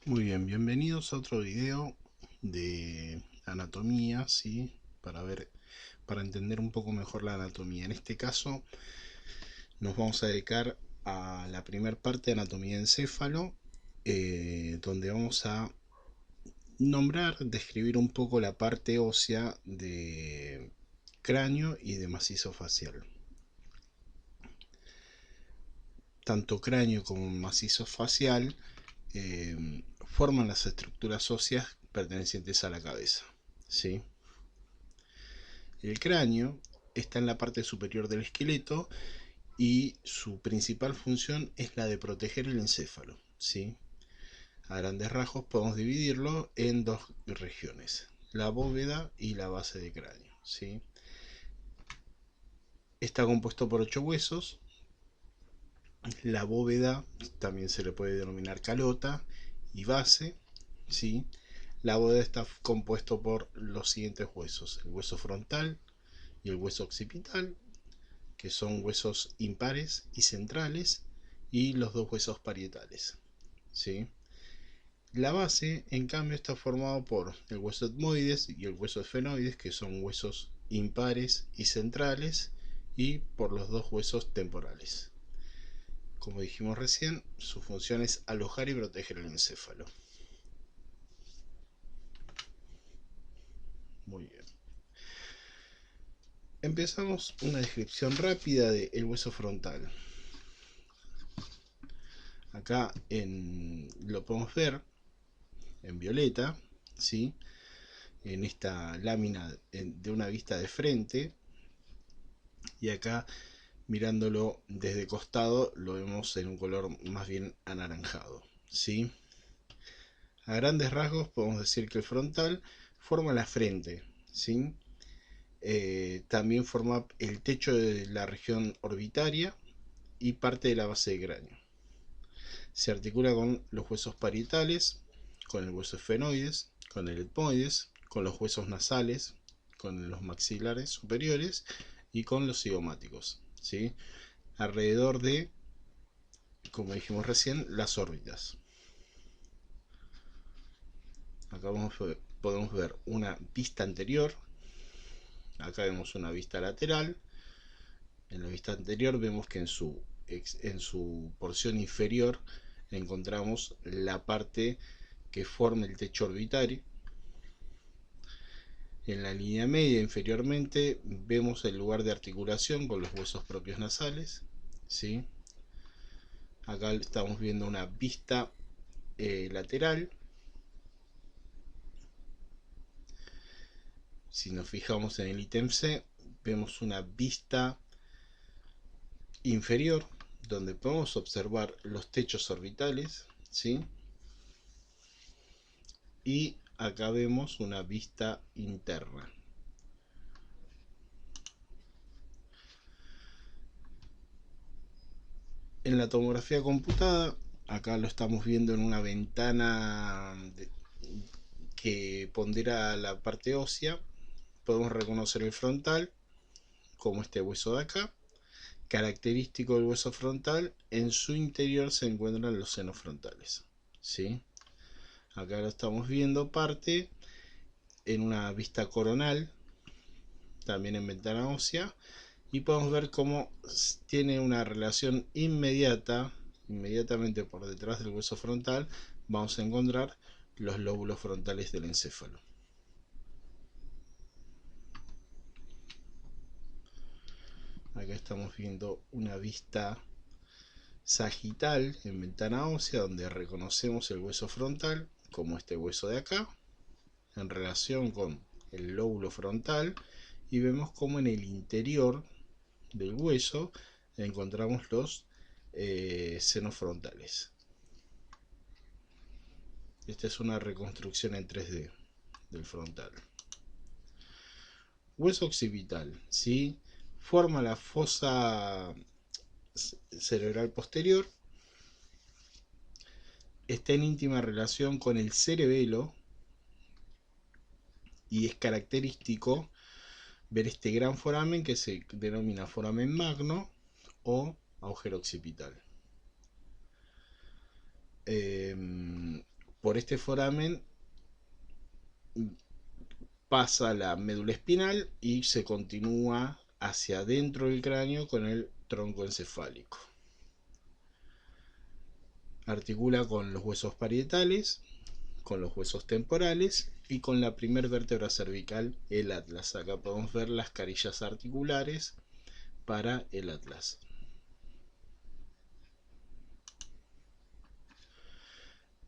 Muy bien, bienvenidos a otro video de anatomía, ¿sí? Para entender un poco mejor la anatomía. En este caso nos vamos a dedicar a la primera parte de anatomía de encéfalo, donde vamos a nombrar, describir un poco la parte ósea de cráneo y de macizo facial. Tanto cráneo como macizo facial forman las estructuras óseas pertenecientes a la cabeza, ¿sí? El cráneo está en la parte superior del esqueleto y su principal función es la de proteger el encéfalo, ¿sí? A grandes rasgos podemos dividirlo en dos regiones, la bóveda y la base de cráneo, ¿sí? Está compuesto por 8 huesos. La bóveda también se le puede denominar calota y base, ¿sí? La bóveda está compuesto por los siguientes huesos: el hueso frontal y el hueso occipital, que son huesos impares y centrales, y los dos huesos parietales, ¿sí? La base, en cambio, está formado por el hueso etmoides y el hueso esfenoides, que son huesos impares y centrales, y por los dos huesos temporales. Como dijimos recién, su función es alojar y proteger el encéfalo. Muy bien. Empezamos una descripción rápida del hueso frontal. Acá lo podemos ver en violeta, ¿sí? En esta lámina de una vista de frente, y acá mirándolo desde costado lo vemos en un color más bien anaranjado, ¿sí? A grandes rasgos podemos decir que el frontal forma la frente, ¿sí? También forma el techo de la región orbitaria y parte de la base de cráneo. Se articula con los huesos parietales, con el hueso esfenoides, con el etmoides, con los huesos nasales, con los maxilares superiores y con los cigomáticos, ¿sí? Alrededor de, como dijimos recién, las órbitas. Acá podemos ver una vista anterior, acá vemos una vista lateral. En la vista anterior vemos que en su porción inferior encontramos la parte que forma el techo orbitario. En la línea media inferiormente vemos el lugar de articulación con los huesos propios nasales, ¿sí? Acá estamos viendo una vista lateral. Si nos fijamos en el ítem C, vemos una vista inferior donde podemos observar los techos orbitales, ¿sí? Y acá vemos una vista interna. En la tomografía computada, acá lo estamos viendo en una ventana que pondera la parte ósea. Podemos reconocer el frontal como este hueso de acá. Característico del hueso frontal, en su interior se encuentran los senos frontales, ¿sí? Acá lo estamos viendo parte en una vista coronal, también en ventana ósea, y podemos ver cómo tiene una relación inmediatamente por detrás del hueso frontal vamos a encontrar los lóbulos frontales del encéfalo. Acá estamos viendo una vista sagital en ventana ósea, donde reconocemos el hueso frontal como este hueso de acá en relación con el lóbulo frontal, y vemos como en el interior del hueso encontramos los senos frontales. Esta es una reconstrucción en 3D del frontal. Hueso occipital, ¿sí? Forma la fosa cerebral posterior. Está en íntima relación con el cerebelo y es característico ver este gran foramen que se denomina foramen magno o agujero occipital. por este foramen pasa la médula espinal y se continúa hacia adentro del cráneo con el tronco encefálico. Articula con los huesos parietales, con los huesos temporales y con la primer vértebra cervical, el atlas. Acá podemos ver las carillas articulares para el atlas.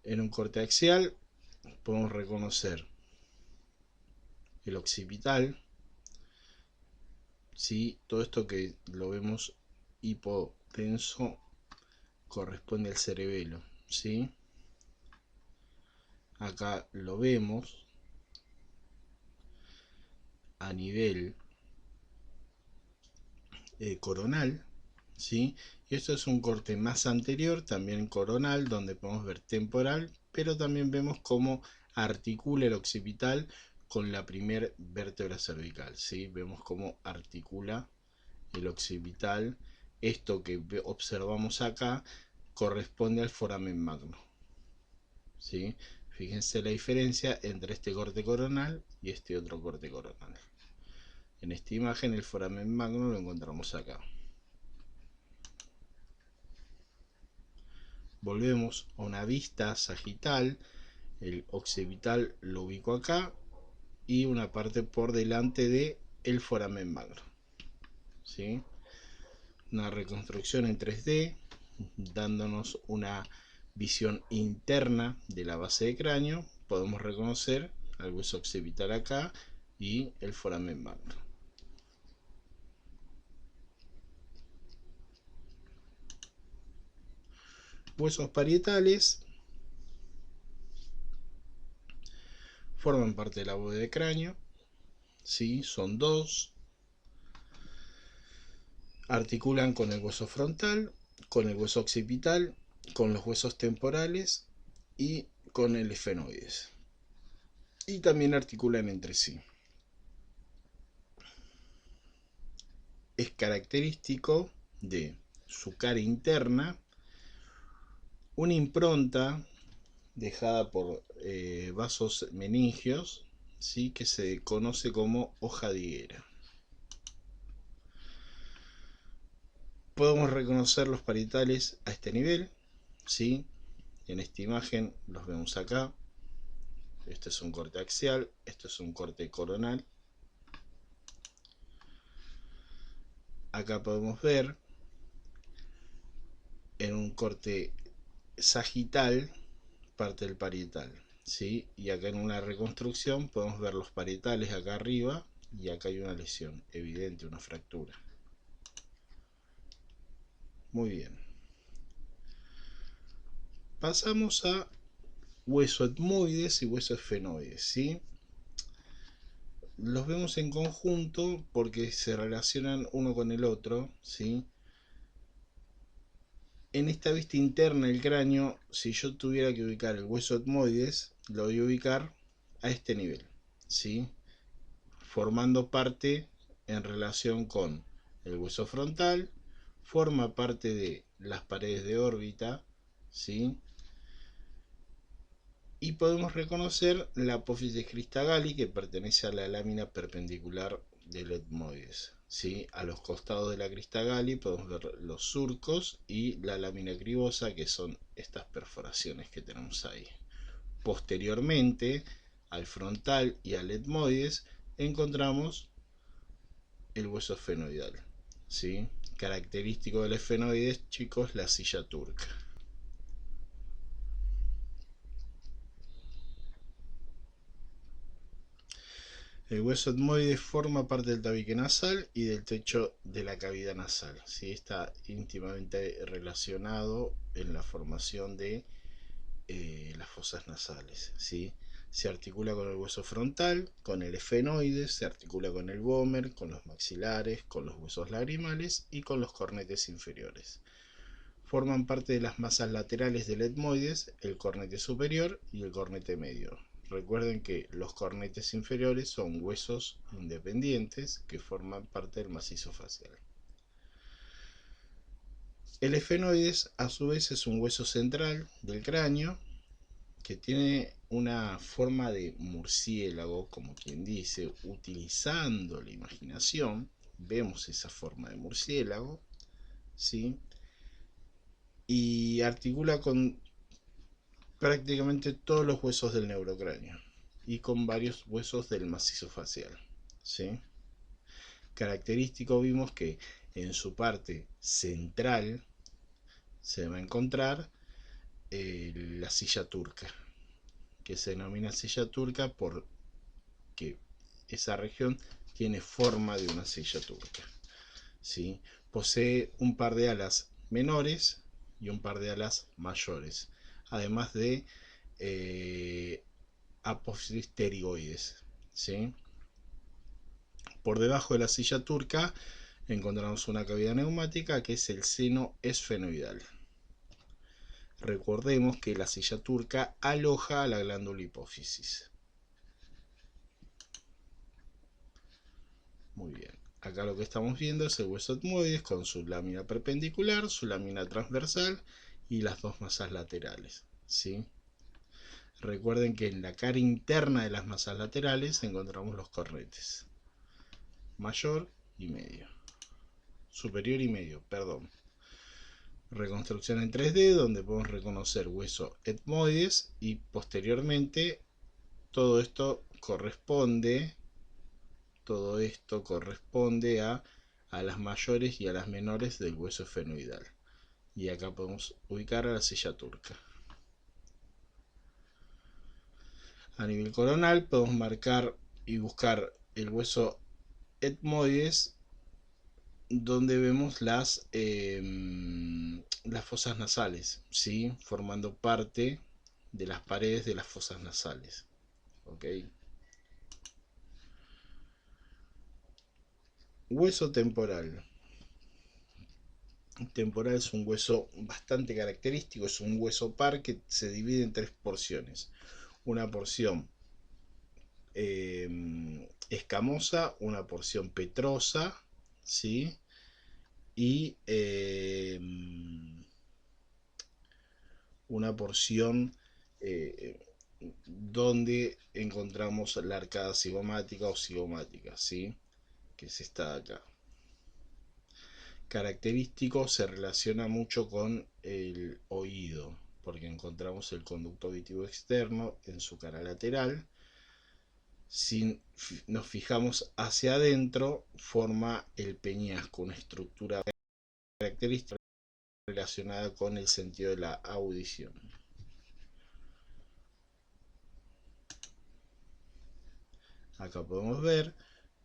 En un corte axial podemos reconocer el occipital, ¿sí? Todo esto que lo vemos hipotenso corresponde al cerebelo, ¿sí? Acá lo vemos a nivel coronal, ¿sí? Y esto es un corte más anterior, también coronal, donde podemos ver temporal, pero también vemos cómo articula el occipital con la primer vértebra cervical, ¿sí? Vemos cómo articula el occipital. Esto que observamos acá corresponde al foramen magno, ¿sí? Fíjense la diferencia entre este corte coronal y este otro corte coronal. En esta imagen el foramen magno lo encontramos acá. Volvemos a una vista sagital, el occipital lo ubico acá y una parte por delante de el foramen magno, ¿sí? Una reconstrucción en 3D dándonos una visión interna de la base de cráneo. Podemos reconocer al hueso occipital acá y el foramen magno. Huesos parietales forman parte de la bóveda de cráneo, ¿sí? Son dos. Articulan con el hueso frontal, con el hueso occipital, con los huesos temporales y con el esfenoides. Y también articulan entre sí. Es característico de su cara interna una impronta dejada por vasos meningios, ¿sí? Que se conoce como hoja de higuera. Podemos reconocer los parietales a este nivel, ¿sí? En esta imagen los vemos acá. Este es un corte axial, este es un corte coronal. Acá podemos ver en un corte sagital parte del parietal, ¿sí? Y acá en una reconstrucción podemos ver los parietales acá arriba y acá hay una lesión evidente, una fractura. Muy bien. Pasamos a hueso etmoides y hueso esfenoides, ¿sí? Los vemos en conjunto porque se relacionan uno con el otro, ¿sí? En esta vista interna del cráneo, si yo tuviera que ubicar el hueso etmoides, lo voy a ubicar a este nivel, ¿sí? Formando parte en relación con el hueso frontal, forma parte de las paredes de órbita, ¿sí? Y podemos reconocer la apófisis cristagali, que pertenece a la lámina perpendicular del etmoides, ¿sí? A los costados de la cristagali podemos ver los surcos y la lámina cribosa, que son estas perforaciones que tenemos ahí. Posteriormente, al frontal y al etmoides, encontramos el hueso esfenoidal, ¿sí? Característico del esfenoides, chicos, la silla turca. El hueso etmoide forma parte del tabique nasal y del techo de la cavidad nasal, ¿sí? Está íntimamente relacionado en la formación de las fosas nasales, ¿sí? Se articula con el hueso frontal, con el esfenoides, se articula con el vómer, con los maxilares, con los huesos lagrimales y con los cornetes inferiores. Forman parte de las masas laterales del etmoides el cornete superior y el cornete medio. Recuerden que los cornetes inferiores son huesos independientes que forman parte del macizo facial. El esfenoides, a su vez, es un hueso central del cráneo que tiene una forma de murciélago, como quien dice, utilizando la imaginación, vemos esa forma de murciélago, ¿sí? Y articula con prácticamente todos los huesos del neurocráneo y con varios huesos del macizo facial, ¿sí? Característico, vimos que en su parte central se va a encontrar la silla turca, que se denomina silla turca porque esa región tiene forma de una silla turca, ¿sí? Posee un par de alas menores y un par de alas mayores, además de apófisis pterigoides, ¿sí? Por debajo de la silla turca encontramos una cavidad neumática que es el seno esfenoidal. Recordemos que la silla turca aloja a la glándula hipófisis. Muy bien. Acá lo que estamos viendo es el hueso etmoides con su lámina perpendicular, su lámina transversal y las dos masas laterales, ¿sí? Recuerden que en la cara interna de las masas laterales encontramos los cornetes. Mayor y medio. Superior y medio, perdón. Reconstrucción en 3D donde podemos reconocer hueso etmoides y posteriormente todo esto corresponde a las mayores y a las menores del hueso esfenoidal. Y acá podemos ubicar a la silla turca. A nivel coronal podemos marcar y buscar el hueso etmoides donde vemos las fosas nasales, ¿sí? Formando parte de las paredes de las fosas nasales. ¿Okay? Hueso temporal. Temporal es un hueso bastante característico, es un hueso par que se divide en tres porciones. Una porción escamosa, una porción petrosa, ¿sí? Y una porción donde encontramos la arcada cigomática o cigomática, ¿sí? Que es esta de acá. Característico, se relaciona mucho con el oído, porque encontramos el conducto auditivo externo en su cara lateral. Si nos fijamos hacia adentro, forma el peñasco, una estructura característica relacionada con el sentido de la audición. Acá podemos ver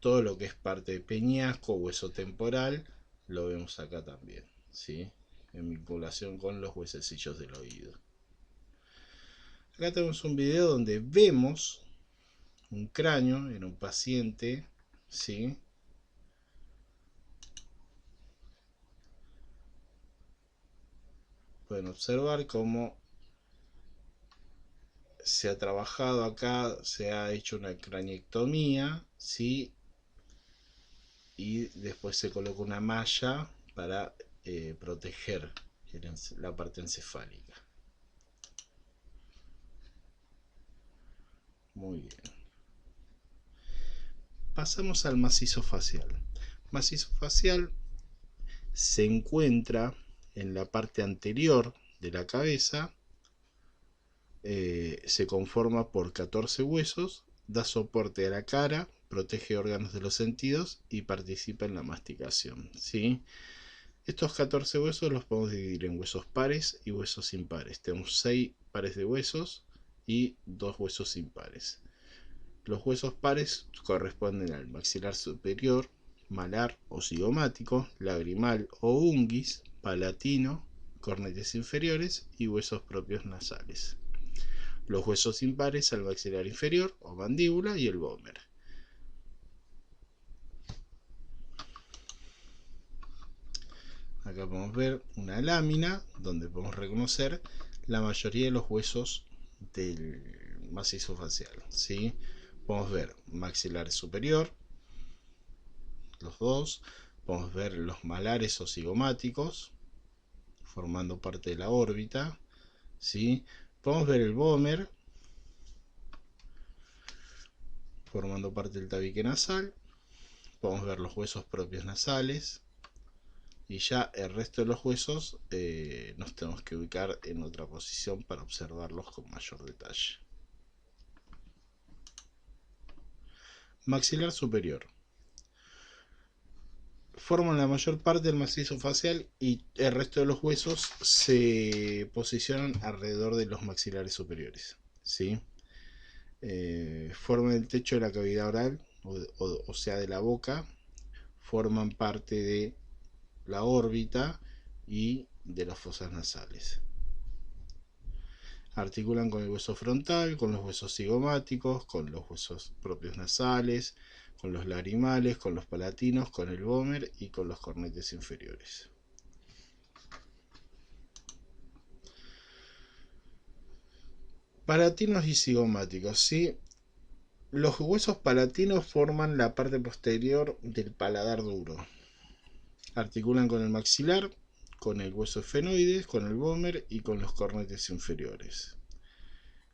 todo lo que es parte de peñasco, hueso temporal, lo vemos acá también, ¿sí? En vinculación con los huesecillos del oído. Acá tenemos un video donde vemos un cráneo en un paciente, ¿sí? Pueden observar cómo se ha trabajado acá, se ha hecho una craniectomía, ¿sí? Y después se coloca una malla para proteger la parte encefálica. Muy bien. Pasamos al macizo facial. Macizo facial se encuentra en la parte anterior de la cabeza, se conforma por 14 huesos, da soporte a la cara, protege órganos de los sentidos y participa en la masticación, ¿sí? Estos 14 huesos los podemos dividir en huesos pares y huesos impares. Tenemos 6 pares de huesos y 2 huesos impares. Los huesos pares corresponden al maxilar superior, malar o cigomático, lagrimal o unguis, palatino, cornetes inferiores y huesos propios nasales. Los huesos impares al maxilar inferior o mandíbula y el vómer. Acá podemos ver una lámina donde podemos reconocer la mayoría de los huesos del macizo facial, ¿sí? Podemos ver maxilar superior, los dos. Podemos ver los malares o cigomáticos formando parte de la órbita, ¿sí? Podemos ver el vómer formando parte del tabique nasal. Podemos ver los huesos propios nasales. Y ya el resto de los huesos nos tenemos que ubicar en otra posición para observarlos con mayor detalle. Maxilar superior. Forman la mayor parte del macizo facial y el resto de los huesos se posicionan alrededor de los maxilares superiores, ¿sí? Forman el techo de la cavidad oral, o sea de la boca. Forman parte de la órbita y de las fosas nasales. Articulan con el hueso frontal, con los huesos cigomáticos, con los huesos propios nasales, con los lagrimales, con los palatinos, con el vómer y con los cornetes inferiores. Palatinos y cigomáticos, ¿sí? Los huesos palatinos forman la parte posterior del paladar duro. Articulan con el maxilar, con el hueso esfenoides, con el vómer y con los cornetes inferiores.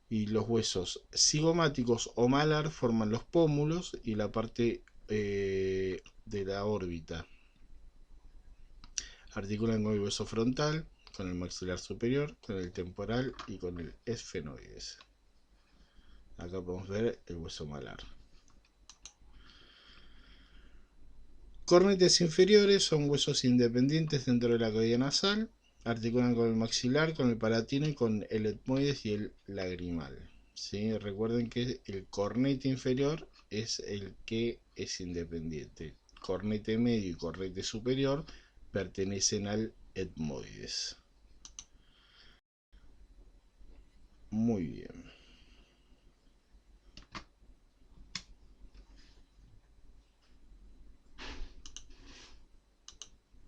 Y los huesos cigomáticos o malar forman los pómulos y la parte de la órbita. Articulan con el hueso frontal, con el maxilar superior, con el temporal y con el esfenoides. Acá podemos ver el hueso malar. Cornetes inferiores son huesos independientes dentro de la cavidad nasal. Articulan con el maxilar, con el palatino y con el etmoides y el lagrimal. ¿Sí? Recuerden que el cornete inferior es el que es independiente. Cornete medio y cornete superior pertenecen al etmoides. Muy bien.